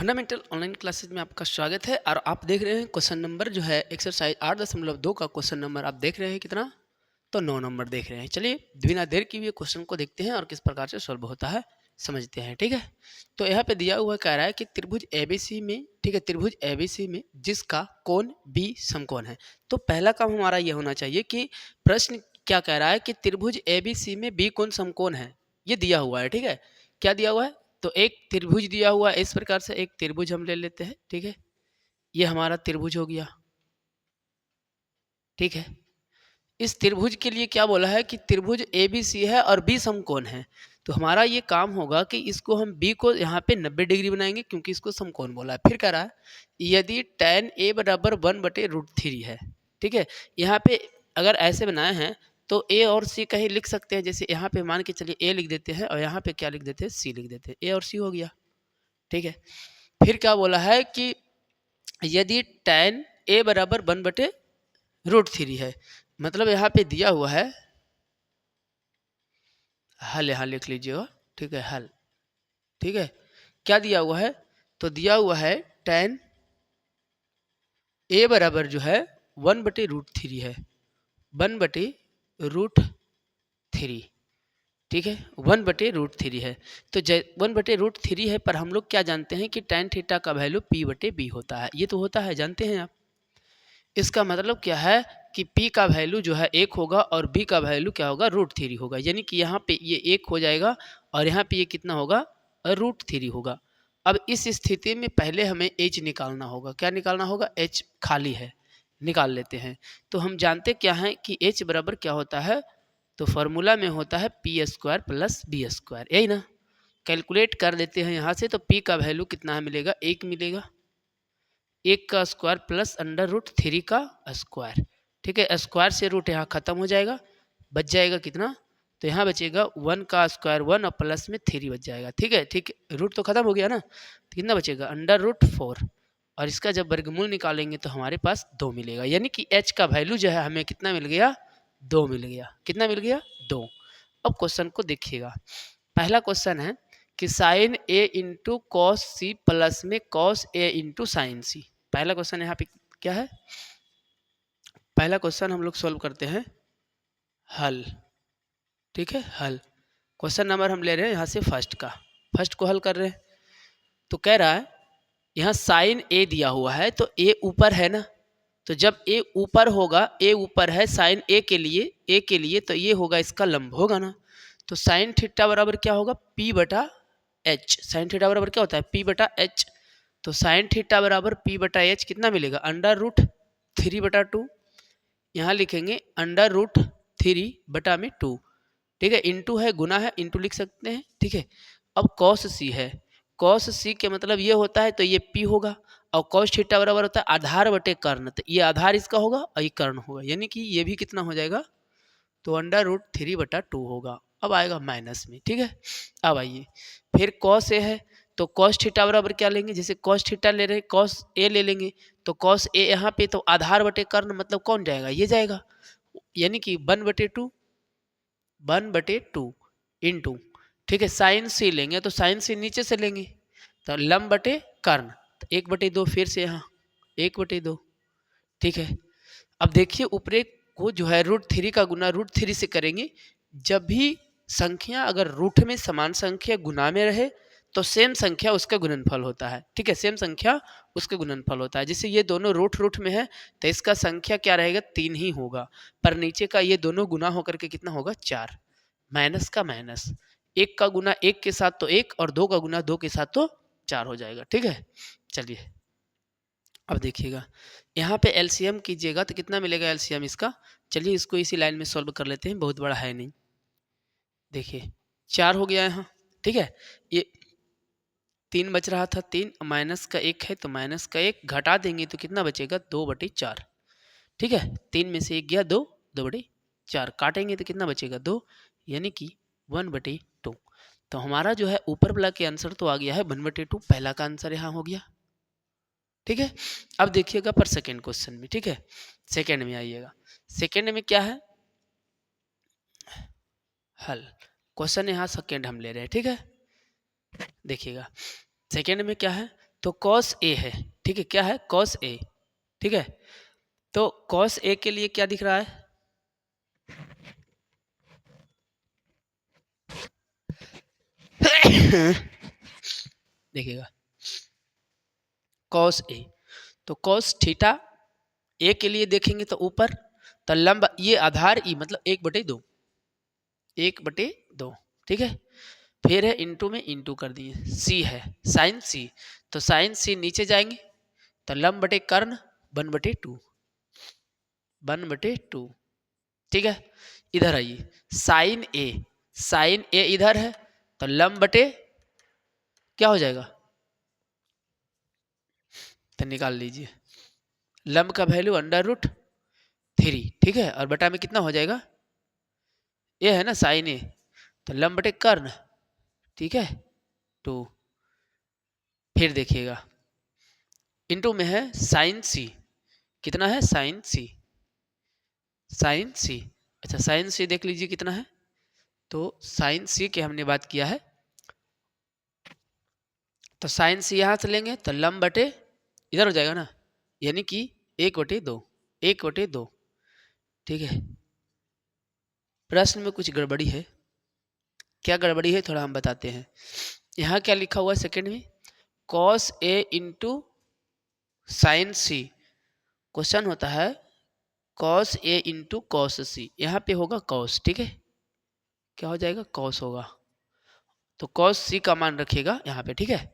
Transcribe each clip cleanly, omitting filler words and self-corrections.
Fundamental online classes में आपका स्वागत है और आप देख रहे हैं क्वेश्चन नंबर जो है एक्सरसाइज 8.2 का क्वेश्चन नंबर आप देख रहे हैं कितना, तो 9 नंबर देख रहे हैं। चलिए बिना देर किए क्वेश्चन को देखते हैं और किस प्रकार से सॉल्व होता है समझते हैं। ठीक है, तो यहाँ पे दिया हुआ कह रहा है कि त्रिभुज एबीसी में, ठीक है, त्रिभुज एबीसी में जिसका कोण बी समकोण है। तो पहला काम हमारा यह होना चाहिए कि प्रश्न क्या कह रहा है कि त्रिभुज एबीसी में बी कोण समकोण है, ये दिया हुआ है। ठीक है, क्या दिया हुआ है, तो एक त्रिभुज दिया हुआ है। इस प्रकार से एक त्रिभुज हम ले लेते हैं। ठीक है, ये हमारा त्रिभुज हो गया। ठीक है, इस त्रिभुज के लिए क्या बोला है कि त्रिभुज ए बी सी है और बी समकोण है। तो हमारा ये काम होगा कि इसको हम बी को यहाँ पे 90 डिग्री बनाएंगे क्योंकि इसको समकोण बोला है। फिर कह रहा है यदि tan a बराबर 1/√3 है। ठीक है, यहाँ पे अगर ऐसे बनाए हैं तो ए और सी कहीं लिख सकते हैं। जैसे यहाँ पे मान के चलिए ए लिख देते हैं और यहाँ पे क्या लिख देते हैं, सी लिख देते हैं, ए और सी हो गया। ठीक है, फिर क्या बोला है कि यदि tan a बराबर 1/√3 है, मतलब यहाँ पे दिया हुआ है हल, यहाँ लिख लीजिएगा। ठीक है, हल। ठीक है, क्या दिया हुआ है, तो दिया हुआ है tan a बराबर जो है 1/√3 है, 1/√3। ठीक है, 1/√3 है। तो 1/√3 है, पर हम लोग क्या जानते हैं कि tan थीटा का वैल्यू p/b होता है। ये तो होता है, जानते हैं आप। इसका मतलब क्या है कि p का वैल्यू जो है 1 होगा और b का वैल्यू क्या होगा, √3 होगा। यानी कि यहाँ पे ये 1 हो जाएगा और यहाँ पे ये कितना होगा, √3 होगा। अब इस स्थिति में पहले हमें h निकालना होगा। क्या निकालना होगा, h खाली है, निकाल लेते हैं। तो हम जानते क्या हैं कि h बराबर क्या होता है, तो फॉर्मूला में होता है p² + b², यही ना। कैलकुलेट कर लेते हैं यहाँ से, तो p का वैल्यू कितना मिलेगा, 1 मिलेगा, 1 का स्क्वायर प्लस √3 का स्क्वायर। ठीक है, स्क्वायर से रूट यहाँ खत्म हो जाएगा, बच जाएगा कितना, तो यहाँ बचेगा 1 का स्क्वायर 1 और प्लस में 3 बच जाएगा। ठीक है, ठीक, रूट तो खत्म हो गया ना, तो कितना बचेगा, √4। और इसका जब वर्गमूल निकालेंगे तो हमारे पास 2 मिलेगा। यानी कि h का वैल्यू जो है हमें कितना मिल गया, 2 मिल गया। कितना मिल गया, 2। अब क्वेश्चन को देखिएगा। पहला क्वेश्चन है कि sine a into cos C plus में cos a into sine C. पहला क्वेश्चन यहाँ पे क्या है, पहला क्वेश्चन हम लोग सॉल्व करते हैं हल। ठीक है, हल। क्वेश्चन नंबर हम ले रहे हैं यहाँ से फर्स्ट का, फर्स्ट को हल कर रहे हैं। तो कह रहा है यहाँ साइन a दिया हुआ है, तो a ऊपर है ना, तो जब a ऊपर होगा, a ऊपर है साइन a के लिए, तो ये होगा इसका लंब होगा ना। तो साइन थीटा बराबर क्या होगा, p/h। साइन थीटा बराबर क्या होता है, p/h। तो साइन थीटा बराबर p/h कितना मिलेगा, √3/2। यहाँ लिखेंगे √3/2। ठीक है, इंटू है, गुना है, इंटू लिख सकते हैं। ठीक है, अब कॉस सी है, कॉस सी के मतलब ये होता है, तो ये p होगा, और कॉस थीटा बराबर होता है आधार बटे कर्ण, तो ये आधार इसका होगा और ये कर्ण होगा। यानी कि ये भी कितना हो जाएगा, तो √3/2 होगा। अब आएगा माइनस में। ठीक है, अब आइए फिर कॉस ए है, तो कॉस थीटा बराबर क्या लेंगे, जैसे कॉस थीटा ले रहे हैं, कॉस ए ले लेंगे, तो कॉस ए यहाँ पे तो आधार बटे कर्ण, मतलब कौन जाएगा, ये जाएगा। यानी कि 1/2 इंटू, ठीक है, साइन सी लेंगे, तो साइन सी नीचे से लेंगे, तो लंब बटे कर्ण, तो 1/2 फिर से यहाँ 1/2। ठीक है, अब देखिए ऊपरे को जो है √3 का गुना √3 से करेंगे। जब भी संख्या अगर रूट में समान संख्या गुना में रहे तो सेम संख्या उसका गुणनफल होता है। ठीक है, सेम संख्या उसका गुणनफल होता है। जैसे ये दोनों रूट में है तो इसका संख्या क्या रहेगा, 3 ही होगा, पर नीचे का ये दोनों गुना होकर के कितना होगा, 4। माइनस का माइनस, 1 का गुना 1 के साथ तो 1 और 2 का गुना 2 के साथ तो 4 हो जाएगा। ठीक है, चलिए अब देखिएगा यहाँ पे एलसीएम कीजिएगा तो कितना मिलेगा एलसीएम इसका। चलिए इसको इसी लाइन में सॉल्व कर लेते हैं, बहुत बड़ा है नहीं। देखिए 4 हो गया यहाँ। ठीक है, ये 3 बच रहा था, 3 माइनस का 1 है तो माइनस का 1 घटा देंगे तो कितना बचेगा, 2/4। ठीक है, 3 में से 1 गया 2, 2/4 काटेंगे तो कितना बचेगा, 2, यानी कि 1/2। तो हमारा जो है ऊपर वाला के आंसर तो आ गया है 1/2, पहला का आंसर यहाँ हो गया। ठीक है, अब देखिएगा पर सेकेंड क्वेश्चन में। ठीक है, सेकेंड में आइएगा, सेकेंड में क्या है, हल। क्वेश्चन यहाँ सेकेंड हम ले रहे हैं। ठीक है, देखिएगा सेकेंड में क्या है, तो कॉस ए है, ठीक है, क्या है, कॉस ए, ठीक है। तो कॉस ए के लिए क्या दिख रहा है, देखिएगा कॉस ए, तो कॉस थीटा ए के लिए देखेंगे तो ऊपर, तो लंब ये आधार ई मतलब 1/2, 1/2, ठीक है। फिर है इंटू में इंटू कर दिए, सी है साइन सी, तो साइन सी नीचे जाएंगे तो लंब बटे कर्ण 1/2, 1/2, ठीक है। इधर आइए साइन ए, साइन ए इधर है तो लंब बटे क्या हो जाएगा, तो निकाल लीजिए, लंब का वैल्यू √3, ठीक है, और बटा में कितना हो जाएगा, ये है ना साइन ए, तो लंब बटे कर्ण, ठीक है 2। फिर देखिएगा इंटू में है साइन सी, कितना है साइन सी, साइन सी, अच्छा साइन सी देख लीजिए कितना है, तो साइन सी के हमने बात किया है, तो साइन सी यहाँ से लेंगे तो लंब बटे इधर हो जाएगा ना, यानी कि 1/2, 1/2, ठीक है। प्रश्न में कुछ गड़बड़ी है, क्या गड़बड़ी है थोड़ा हम बताते हैं। यहाँ क्या लिखा हुआ है सेकंड में, cos A into sine C, question होता है कॉस ए इंटू कॉस सी, यहाँ पे होगा कॉस, ठीक है, क्या हो जाएगा कॉस होगा, तो कॉस सी का मान रखिएगा यहाँ पे, ठीक है।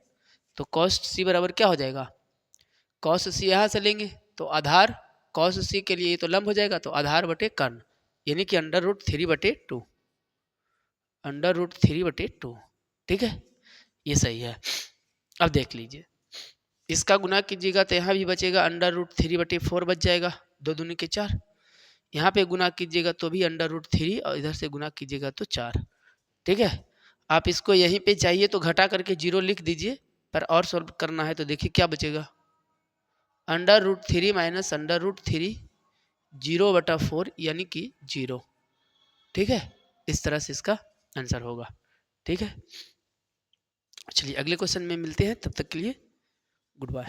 तो कॉस सी बराबर क्या हो जाएगा, कॉस सी यहाँ से लेंगे तो आधार, कॉस सी के लिए तो लंब हो जाएगा, तो आधार बटे कर्ण, यानी कि √3/2, √3/2, ठीक है, ये सही है। अब देख लीजिए इसका गुना कीजिएगा तो यहाँ भी बचेगा √3/4 बच जाएगा, 2 दूनी के 4, यहाँ पे गुना कीजिएगा तो भी √3 और इधर से गुना कीजिएगा तो 4, ठीक है। आप इसको यहीं पे चाहिए तो घटा करके 0 लिख दीजिए, पर और सॉल्व करना है तो देखिए क्या बचेगा, √3 माइनस √3, 0/4 यानी कि 0, ठीक है। इस तरह से इसका आंसर होगा, ठीक है। चलिए अगले क्वेश्चन में मिलते हैं, तब तक के लिए गुड बाय।